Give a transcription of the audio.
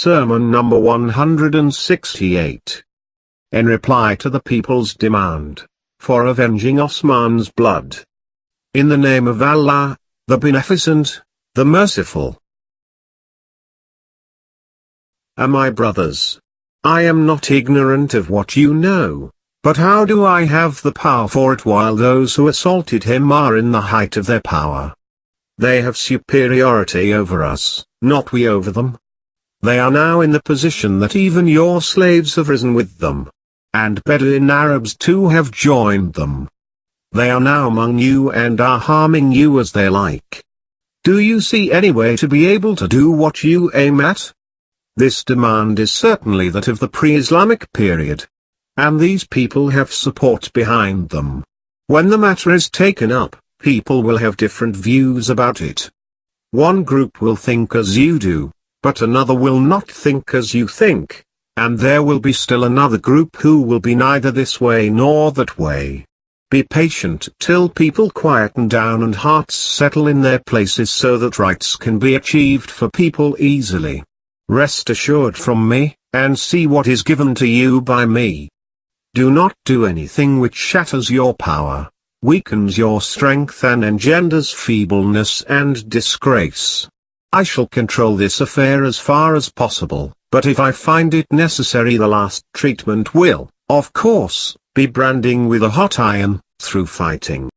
Sermon number 168. In reply to the people's demand for avenging Osman's blood. In the name of Allah, the Beneficent, the Merciful. My brothers, I am not ignorant of what you know, but how do I have the power for it while those who assaulted him are in the height of their power? They have superiority over us, not we over them. They are now in the position that even your slaves have risen with them. And Bedouin Arabs too have joined them. They are now among you and are harming you as they like. Do you see any way to be able to do what you aim at? This demand is certainly that of the pre-Islamic period. And these people have support behind them. When the matter is taken up, people will have different views about it. One group will think as you do, but another will not think as you think, and there will be still another group who will be neither this way nor that way. Be patient till people quieten down and hearts settle in their places so that rights can be achieved for people easily. Rest assured from me, and see what is given to you by me. Do not do anything which shatters your power, weakens your strength and engenders feebleness and disgrace. I shall control this affair as far as possible, but if I find it necessary the last treatment will, of course, be branding with a hot iron, through fighting.